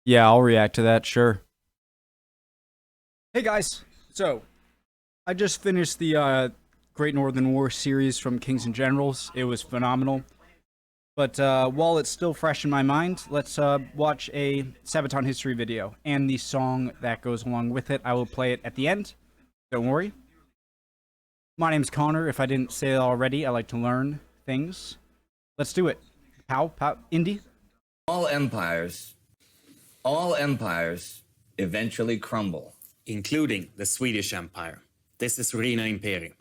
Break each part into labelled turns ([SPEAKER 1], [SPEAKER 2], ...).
[SPEAKER 1] Yeah, I'll react to that, sure. Hey guys, so I just finished the Great Northern War series from Kings and Generals. It was phenomenal. But while it's still fresh in my mind, let's watch a Sabaton history video and the song that goes along with it. I will play it at the end. Don't worry. My name's Connor. If I didn't say it already, I like to learn things. Let's do it. Pow, Indy.
[SPEAKER 2] All empires eventually crumble.
[SPEAKER 3] Including the Swedish Empire. This is Ruina Imperii.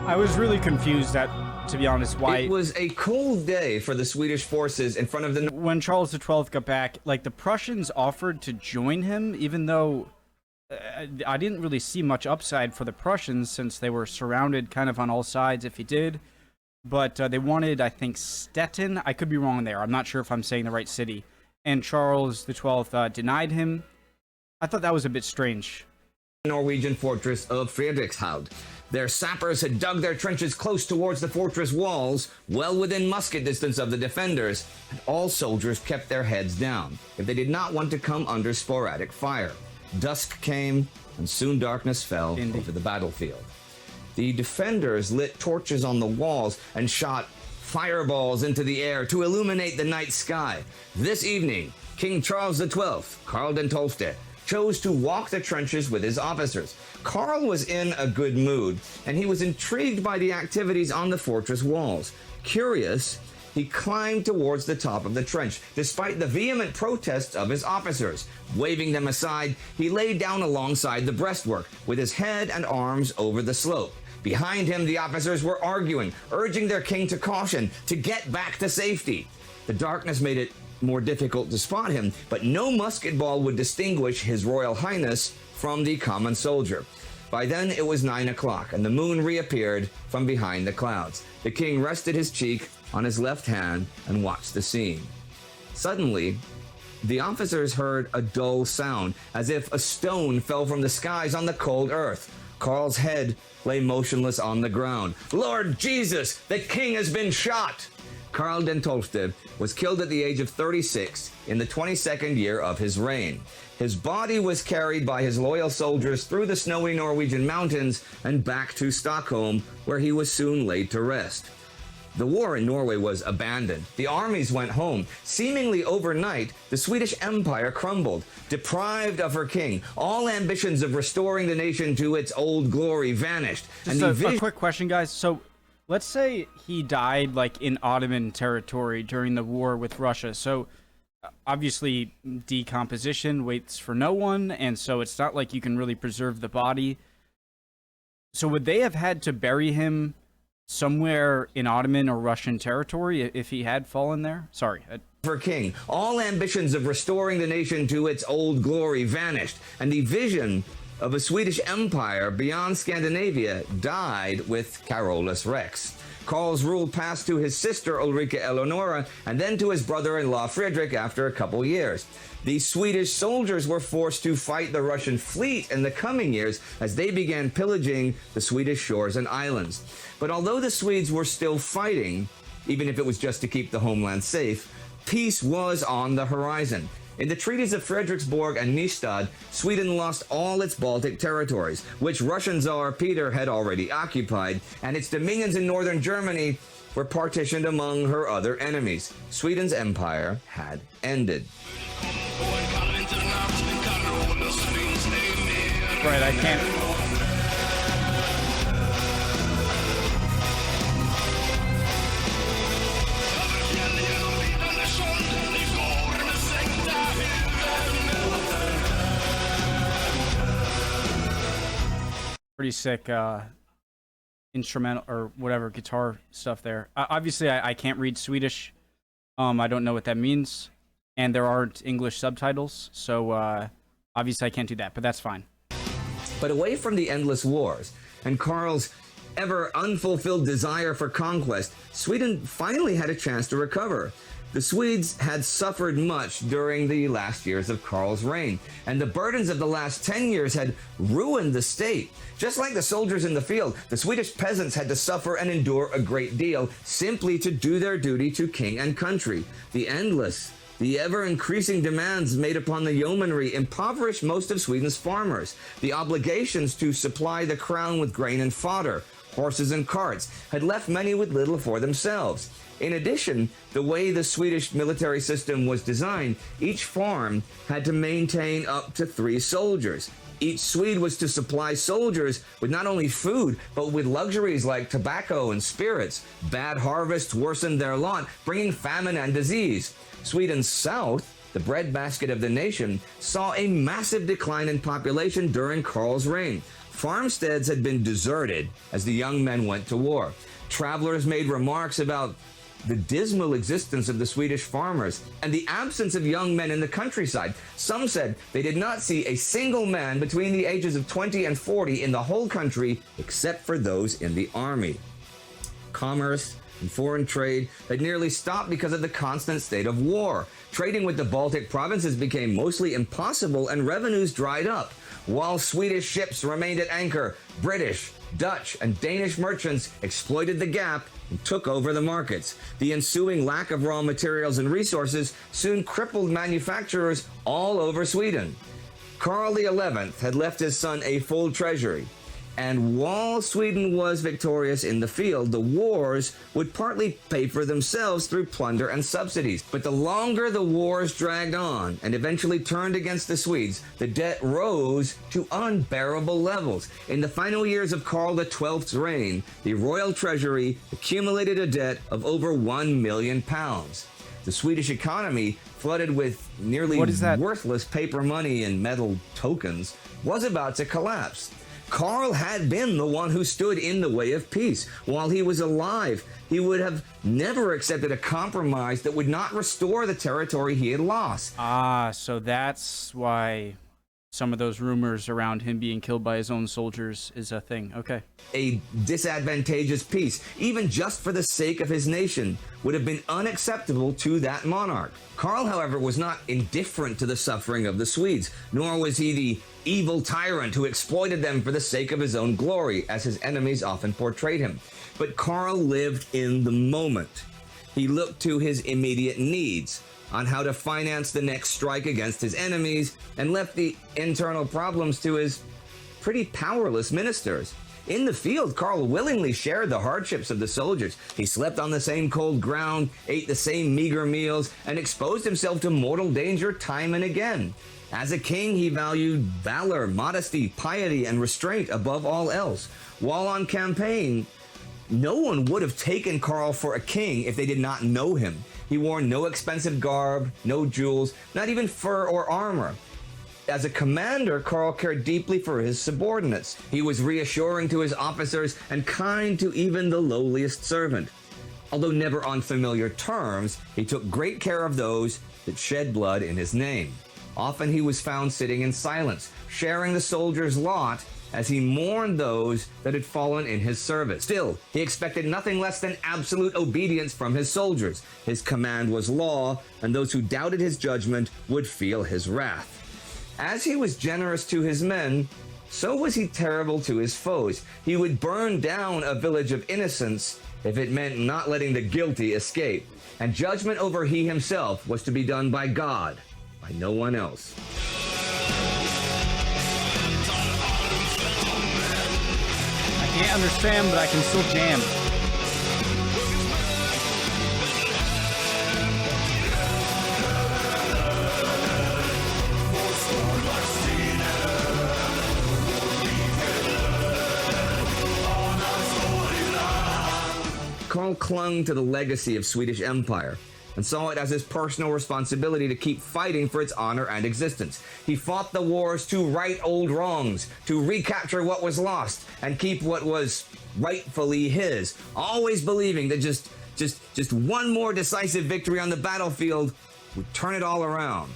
[SPEAKER 1] I was really confused at, to be honest, why...
[SPEAKER 2] It was a cold day for the Swedish forces in front of the...
[SPEAKER 1] When Charles XII got back, like, the Prussians offered to join him, even though I didn't really see much upside for the Prussians since they were surrounded kind of on all sides if he did. But they wanted, I think, Stettin. I could be wrong there. I'm not sure if I'm saying the right city. And Charles XII denied him. I thought that was a bit strange.
[SPEAKER 2] Norwegian fortress of Frederikshavn. Their sappers had dug their trenches close towards the fortress walls, well within musket distance of the defenders, and all soldiers kept their heads down, if they did not want to come under sporadic fire. Dusk came, and soon darkness fell over the battlefield. The defenders lit torches on the walls and shot fireballs into the air to illuminate the night sky. This evening, King Charles XII, Karl den Tolfte, chose to walk the trenches with his officers. Karl was in a good mood, and he was intrigued by the activities on the fortress walls. Curious, he climbed towards the top of the trench, despite the vehement protests of his officers. Waving them aside, he lay down alongside the breastwork, with his head and arms over the slope. Behind him, the officers were arguing, urging their king to caution, to get back to safety. The darkness made it more difficult to spot him, but no musket ball would distinguish His Royal Highness from the common soldier. By then it was 9 o'clock, and the moon reappeared from behind the clouds. The king rested his cheek on his left hand and watched the scene. Suddenly, the officers heard a dull sound, as if a stone fell from the skies on the cold earth. Karl's head lay motionless on the ground. Lord Jesus, the king has been shot! Karl den Tolfte was killed at the age of 36 in the 22nd year of his reign. His body was carried by his loyal soldiers through the snowy Norwegian mountains and back to Stockholm, where he was soon laid to rest. The war in Norway was abandoned. The armies went home. Seemingly overnight, the Swedish Empire crumbled. Deprived of her king, all ambitions of restoring the nation to its old glory vanished.
[SPEAKER 1] Just a quick question, guys. So, let's say he died, like, in Ottoman territory during the war with Russia. So, obviously, decomposition waits for no one, and so it's not like you can really preserve the body. So, would they have had to bury him somewhere in Ottoman or Russian territory if he had fallen there? Sorry.
[SPEAKER 2] For king, all ambitions of restoring the nation to its old glory vanished, and the vision of a Swedish empire beyond Scandinavia died with Carolus Rex. Karl's rule passed to his sister Ulrika Eleonora and then to his brother-in-law Frederick after a couple years. The Swedish soldiers were forced to fight the Russian fleet in the coming years as they began pillaging the Swedish shores and islands. But although the Swedes were still fighting, even if it was just to keep the homeland safe, peace was on the horizon. In the treaties of Frederiksborg and Nystad, Sweden lost all its Baltic territories, which Russian Tsar Peter had already occupied, and its dominions in northern Germany were partitioned among her other enemies. Sweden's empire had ended.
[SPEAKER 1] Right, I can't... Pretty sick instrumental or whatever guitar stuff there. Obviously, I can't read Swedish. I don't know what that means, and there aren't English subtitles, so obviously I can't do that. But that's fine.
[SPEAKER 2] But away from the endless wars and Karl's ever unfulfilled desire for conquest, Sweden finally had a chance to recover. The Swedes had suffered much during the last years of Karl's reign, and the burdens of the last 10 years had ruined the state. Just like the soldiers in the field, the Swedish peasants had to suffer and endure a great deal simply to do their duty to king and country. The ever-increasing demands made upon the yeomanry impoverished most of Sweden's farmers. The obligations to supply the crown with grain and fodder, horses and carts, had left many with little for themselves. In addition, the way the Swedish military system was designed, each farm had to maintain up to 3 soldiers. Each Swede was to supply soldiers with not only food, but with luxuries like tobacco and spirits. Bad harvests worsened their lot, bringing famine and disease. Sweden's south, the breadbasket of the nation, saw a massive decline in population during Karl's reign. Farmsteads had been deserted as the young men went to war. Travelers made remarks about the dismal existence of the Swedish farmers and the absence of young men in the countryside. Some said they did not see a single man between the ages of 20 and 40 in the whole country except for those in the army. Commerce and foreign trade had nearly stopped because of the constant state of war. Trading with the Baltic provinces became mostly impossible and revenues dried up. While Swedish ships remained at anchor, British, Dutch, and Danish merchants exploited the gap and took over the markets. The ensuing lack of raw materials and resources soon crippled manufacturers all over Sweden. Karl XI had left his son a full treasury, and while Sweden was victorious in the field, the wars would partly pay for themselves through plunder and subsidies. But the longer the wars dragged on and eventually turned against the Swedes, the debt rose to unbearable levels. In the final years of Karl XII's reign, the royal treasury accumulated a debt of over £1 million. The Swedish economy, flooded with nearly worthless paper money and metal tokens, was about to collapse. Karl had been the one who stood in the way of peace. While he was alive, he would have never accepted a compromise that would not restore the territory he had lost.
[SPEAKER 1] Ah, so that's why some of those rumors around him being killed by his own soldiers is a thing. Okay.
[SPEAKER 2] A disadvantageous peace, even just for the sake of his nation, would have been unacceptable to that monarch. Karl, however, was not indifferent to the suffering of the Swedes, nor was he the evil tyrant who exploited them for the sake of his own glory, as his enemies often portrayed him. But Karl lived in the moment. He looked to his immediate needs, on how to finance the next strike against his enemies, and left the internal problems to his pretty powerless ministers. In the field, Karl willingly shared the hardships of the soldiers. He slept on the same cold ground, ate the same meager meals, and exposed himself to mortal danger time and again. As a king, he valued valor, modesty, piety, and restraint above all else. While on campaign, no one would have taken Karl for a king if they did not know him. He wore no expensive garb, no jewels, not even fur or armor. As a commander, Karl cared deeply for his subordinates. He was reassuring to his officers and kind to even the lowliest servant. Although never on familiar terms, he took great care of those that shed blood in his name. Often he was found sitting in silence, sharing the soldiers' lot as he mourned those that had fallen in his service. Still, he expected nothing less than absolute obedience from his soldiers. His command was law, and those who doubted his judgment would feel his wrath. As he was generous to his men, so was he terrible to his foes. He would burn down a village of innocents if it meant not letting the guilty escape. And judgment over he himself was to be done by God, by no one else.
[SPEAKER 1] I can't understand, but I can still jam.
[SPEAKER 2] Karl clung to the legacy of Swedish Empire and saw it as his personal responsibility to keep fighting for its honor and existence. He fought the wars to right old wrongs, to recapture what was lost, and keep what was rightfully his, always believing that just one more decisive victory on the battlefield would turn it all around.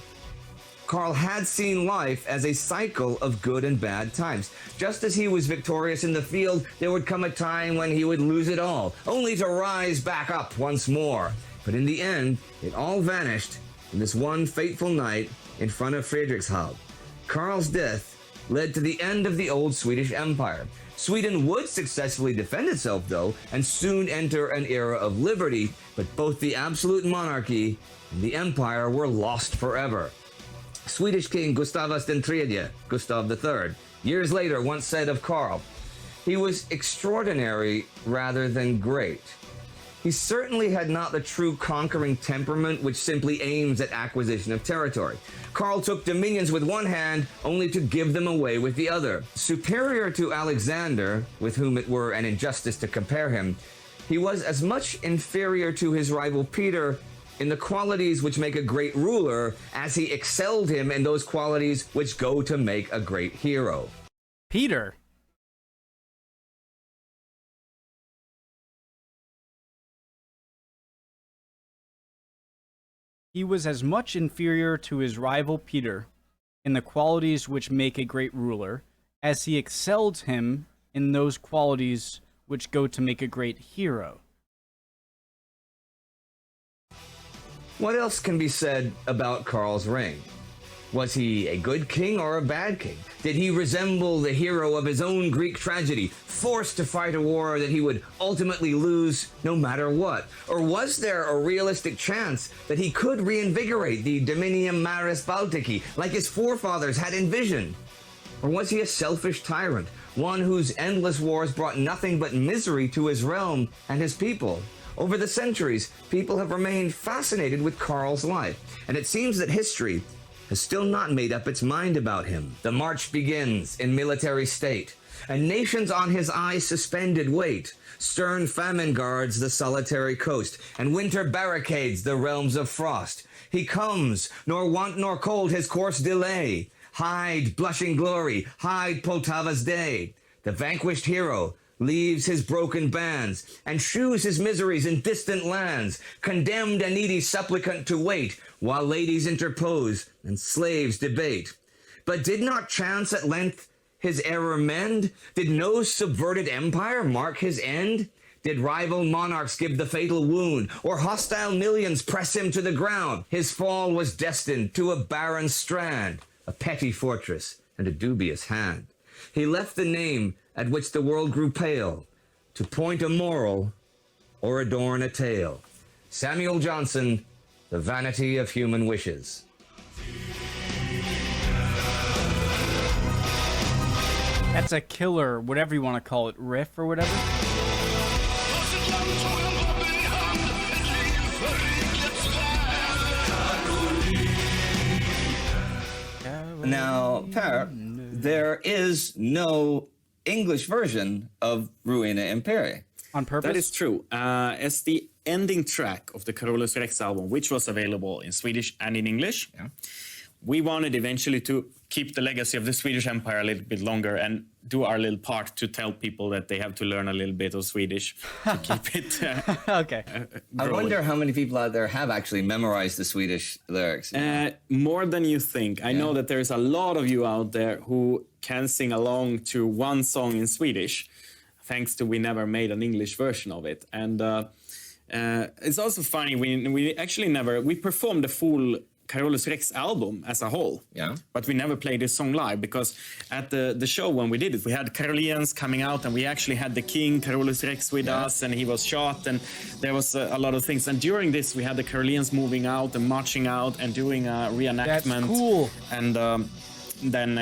[SPEAKER 2] Karl had seen life as a cycle of good and bad times. Just as he was victorious in the field, there would come a time when he would lose it all, only to rise back up once more. But in the end, it all vanished in this one fateful night in front of Fredrikshavn. Karl's death led to the end of the old Swedish Empire. Sweden would successfully defend itself, though, and soon enter an era of liberty, but both the absolute monarchy and the empire were lost forever. Swedish King Gustavus III, Gustav III, years later once said of Karl, "He was extraordinary rather than great. He certainly had not the true conquering temperament which simply aims at acquisition of territory. Karl took dominions with one hand only to give them away with the other. Superior to Alexander, with whom it were an injustice to compare him, he was as much inferior to his rival Peter in the qualities which make a great ruler as he excelled him in those qualities which go to make a great hero."
[SPEAKER 1] Peter. He was as much inferior to his rival Peter in the qualities which make a great ruler, as he excelled him in those qualities which go to make a great hero.
[SPEAKER 2] What else can be said about Karl's reign? Was he a good king or a bad king? Did he resemble the hero of his own Greek tragedy, forced to fight a war that he would ultimately lose no matter what? Or was there a realistic chance that he could reinvigorate the Dominium Maris Baltici like his forefathers had envisioned? Or was he a selfish tyrant, one whose endless wars brought nothing but misery to his realm and his people? Over the centuries, people have remained fascinated with Karl's life, and it seems that history has still not made up its mind about him. The march begins in military state, and nations on his eyes suspended wait. Stern famine guards the solitary coast, and winter barricades the realms of frost. He comes, nor want nor cold his course delay. Hide blushing glory, hide Poltava's day. The vanquished hero leaves his broken bands, and shews his miseries in distant lands, condemned and needy supplicant to wait, while ladies interpose and slaves debate. But did not chance at length his error mend? Did no subverted empire mark his end? Did rival monarchs give the fatal wound, or hostile millions press him to the ground? His fall was destined to a barren strand, a petty fortress, and a dubious hand. He left the name at which the world grew pale, to point a moral or adorn a tale. Samuel Johnson, The Vanity of Human Wishes.
[SPEAKER 1] That's a killer, whatever you want to call it, riff or whatever.
[SPEAKER 2] Now, Per, there is no English version of Ruina Imperii.
[SPEAKER 1] On purpose?
[SPEAKER 3] That is true. As the ending track of the Carolus Rex album, which was available in Swedish and in English, we wanted eventually to keep the legacy of the Swedish Empire a little bit longer and do our little part to tell people that they have to learn a little bit of Swedish to keep it
[SPEAKER 1] Okay.
[SPEAKER 2] I wonder how many people out there have actually memorized the Swedish lyrics.
[SPEAKER 3] More than you think. I know that there's a lot of you out there who can sing along to one song in Swedish, thanks to we never made an English version of it. And it's also funny, we actually never, we performed the full Carolus Rex album as a whole, but we never played this song live because at the show when we did it, we had Carolians coming out and we actually had the king Carolus Rex with us, and he was shot, and there was a lot of things. And during this, we had the Carolians moving out and marching out and doing a reenactment.
[SPEAKER 1] That's cool.
[SPEAKER 3] And then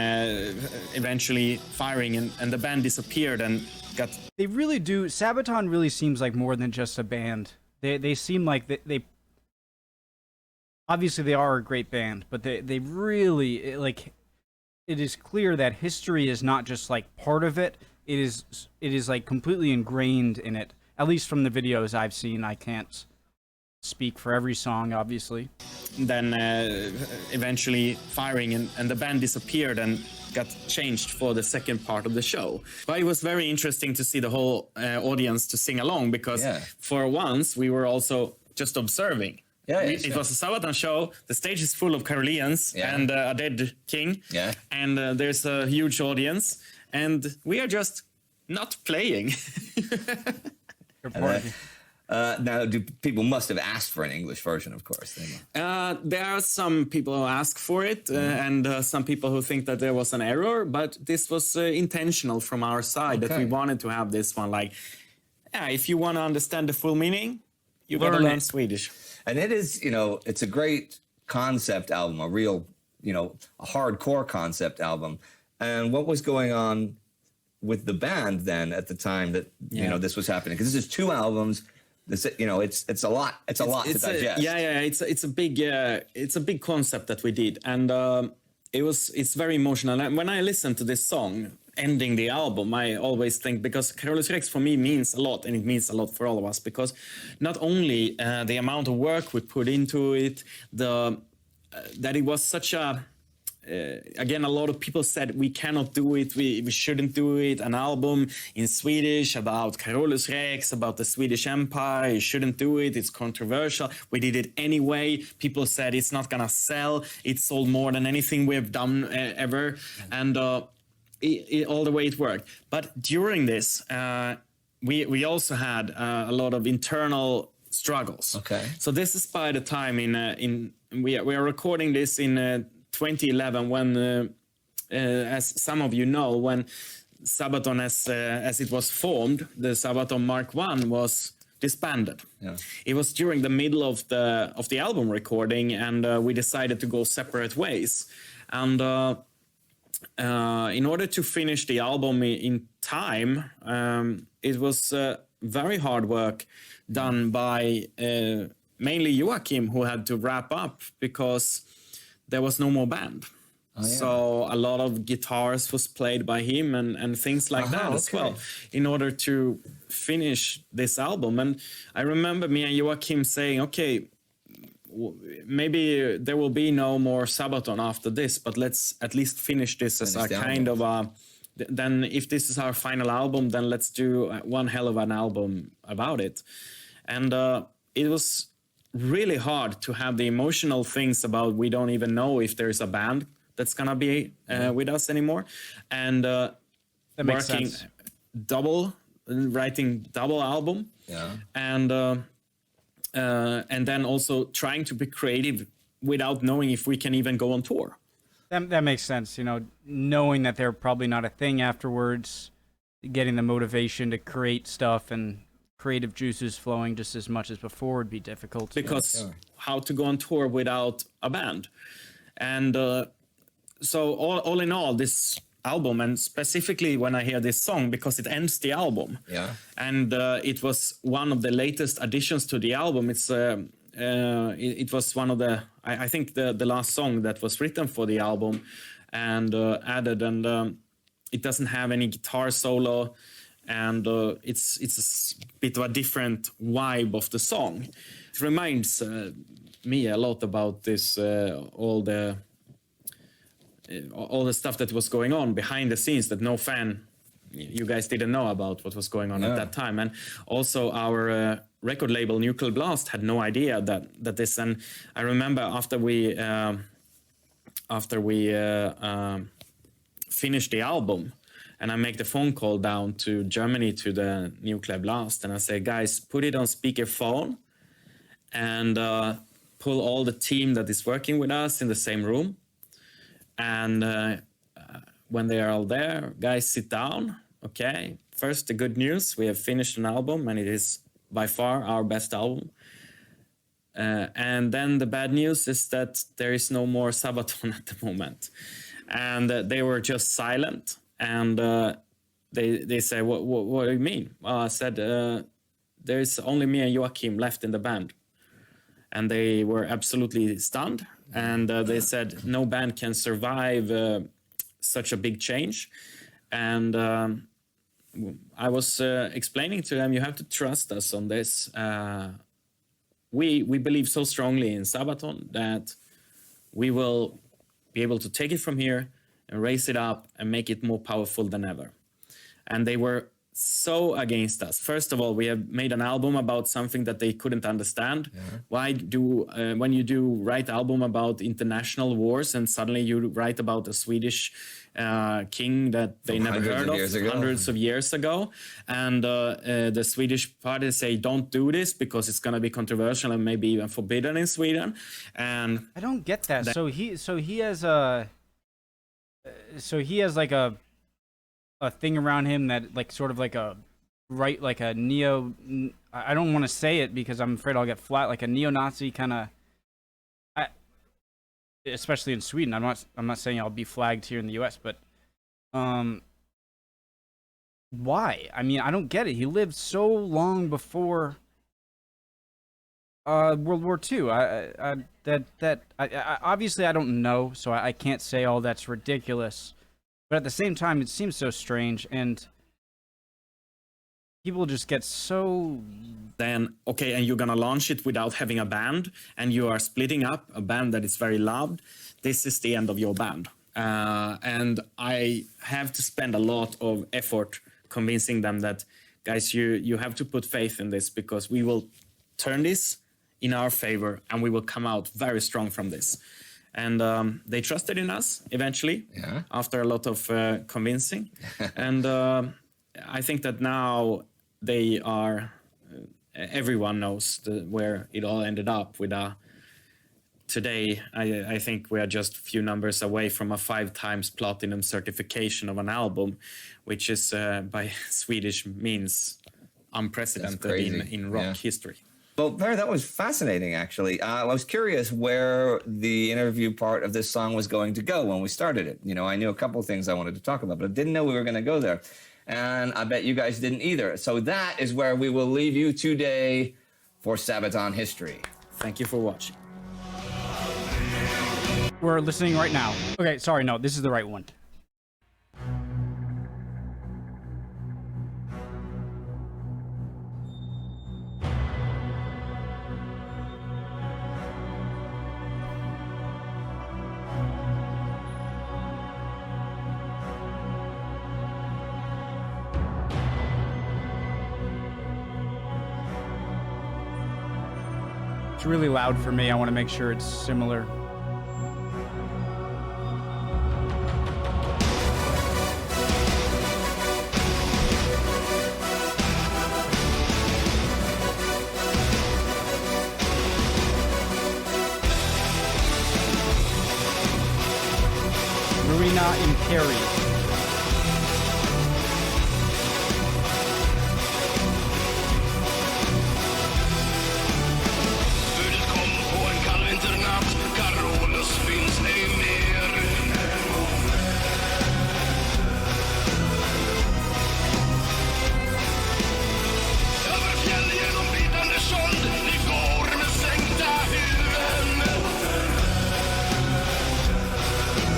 [SPEAKER 3] eventually firing, and the band disappeared and got.
[SPEAKER 1] They really do. Sabaton really seems like more than just a band. They seem like they obviously they are a great band, but they really, like, it is clear that history is not just like part of it. It is like completely ingrained in it. At least from the videos I've seen. I can't speak for every song, obviously.
[SPEAKER 3] Then eventually firing, and the band disappeared and got changed for the second part of the show. But it was very interesting to see the whole audience to sing along, because for once we were also just observing. It was a Sabaton show. The stage is full of Carolians and a dead king. And there's a huge audience. And we are just not playing.
[SPEAKER 2] Now, people must have asked for an English version, of course. They must.
[SPEAKER 3] There are some people who ask for it, and some people who think that there was an error, but this was intentional from our side that we
[SPEAKER 2] Okay.
[SPEAKER 3] wanted to have this one. Like, yeah, if you want to understand the full meaning, you gotta
[SPEAKER 1] Learn
[SPEAKER 3] learn
[SPEAKER 1] it.
[SPEAKER 3] Swedish.
[SPEAKER 2] And it is, it's a great concept album, a real, a hardcore concept album. And what was going on with the band then at the time that, this was happening? Because this is 2 albums. This, it's a lot. It's a lot to digest.
[SPEAKER 3] It's a big concept that we did, and it's very emotional. And when I listen to this song ending the album, I always think, because Carolus Rex for me means a lot, and it means a lot for all of us, because not only the amount of work we put into it, that it was such a again, a lot of people said we cannot do it, we shouldn't do it, an album in Swedish about Carolus Rex, about the Swedish Empire, you shouldn't do it, it's controversial. We did it anyway. People said it's not gonna sell, it sold more than anything we have done ever, and all the way it worked. But during this, we also had a lot of internal struggles.
[SPEAKER 2] Okay.
[SPEAKER 3] So this is by the time we are recording this in 2011, when, as some of you know, when Sabaton, as it was formed, the Sabaton Mark I was disbanded.
[SPEAKER 2] Yeah.
[SPEAKER 3] It was during the middle of the album recording, and we decided to go separate ways. And in order to finish the album in time, it was very hard work done by mainly Joachim, who had to wrap up because there was no more band. So a lot of guitars was played by him and things like that as well, in order to finish this album. And I remember me and Joachim saying, okay, maybe there will be no more Sabaton after this, but let's at least finish this as a kind of a... Then if this is our final album, then let's do one hell of an album about it. And it was really hard to have the emotional things about we don't even know if there's a band that's gonna be with us anymore, and
[SPEAKER 1] That makes
[SPEAKER 3] working
[SPEAKER 1] sense.
[SPEAKER 3] writing double album, and then also trying to be creative without knowing if we can even go on tour.
[SPEAKER 1] That makes sense. Knowing that they're probably not a thing afterwards, getting the motivation to create stuff and creative juices flowing just as much as before would be difficult.
[SPEAKER 3] Because how to go on tour without a band? And so all in all, this album, and specifically when I hear this song, because it ends the album, and it was one of the latest additions to the album. It was one of the, I think the last song that was written for the album and added, and it doesn't have any guitar solo, and it's a bit of a different vibe of the song. It reminds me a lot about this, all the stuff that was going on behind the scenes that no fan, you guys didn't know about what was going on at that time. And also our record label Nuclear Blast had no idea that this, and I remember after we finished the album, and I make the phone call down to Germany to the Nuclear Blast, and I say, guys, put it on speakerphone and pull all the team that is working with us in the same room. And when they are all there, guys, sit down. Okay, first the good news, we have finished an album, and it is by far our best album. And then the bad news is that there is no more Sabaton at the moment. And they were just silent. And they say, what do you mean? Well, I said, there's only me and Joachim left in the band. And they were absolutely stunned. And they said, no band can survive such a big change. And I was explaining to them, you have to trust us on this. We believe so strongly in Sabaton that we will be able to take it from here and raise it up and make it more powerful than ever. And they were so against us. First of all, we have made an album about something that they couldn't understand. Why do when you do write album about international wars and suddenly you write about a Swedish king that they never heard of hundreds of years ago, and the Swedish party say don't do this because it's going to be controversial and maybe even forbidden in Sweden. And
[SPEAKER 1] I don't get that. So he has like a thing around him that like sort of like a like a neo. I don't want to say it because I'm afraid I'll get flat. Like a neo-Nazi kind of. Especially in Sweden, I'm not saying I'll be flagged here in the U.S., but why? I mean, I don't get it. He lived so long before World War II. I obviously I don't know, so I can't say all that's ridiculous. But at the same time, it seems so strange, and people just get so...
[SPEAKER 3] Then, okay, and you're gonna launch it without having a band, and you are splitting up a band that is very loved. This is the end of your band. And I have to spend a lot of effort convincing them that, guys, you have to put faith in this, because we will turn this in our favor, and we will come out very strong from this. And they trusted in us eventually, after a lot of convincing. And I think that now they are, everyone knows where it all ended up with today, I think we are just a few numbers away from a 5 times platinum certification of an album, which is by Swedish means unprecedented in rock history.
[SPEAKER 2] Well, Perry, that was fascinating, actually. I was curious where the interview part of this song was going to go when we started it. You know, I knew a couple of things I wanted to talk about, but I didn't know we were going to go there. And I bet you guys didn't either. So that is where we will leave you today for Sabaton History.
[SPEAKER 3] Thank you for watching.
[SPEAKER 1] We're listening right now. Okay, sorry, no, this is the right one. It's really loud for me. I want to make sure it's similar. Ruina Imperii.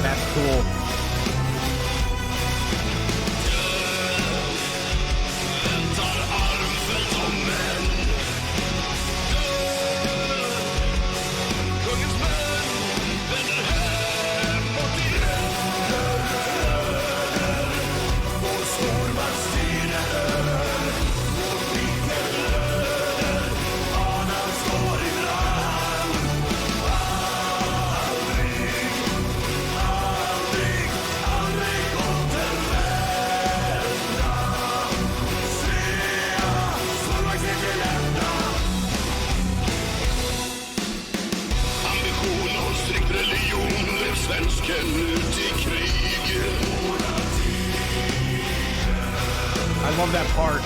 [SPEAKER 1] That's cool. I love that part.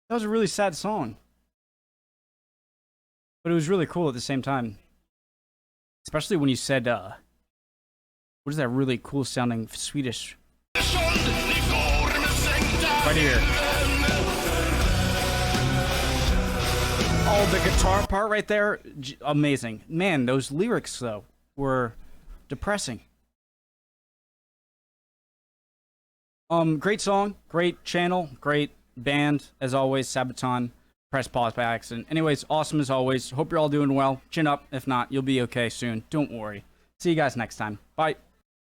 [SPEAKER 1] That was a really sad song. But it was really cool at the same time. Especially when you said, what is that really cool sounding Swedish? Right here. Oh, the guitar part right there, amazing. Man, those lyrics, though, were depressing. Great song, great channel, great band, as always, Sabaton. Press pause by accident. Anyways, awesome as always. Hope you're all doing well. Chin up. If not, you'll be okay soon. Don't worry. See you guys next time. Bye.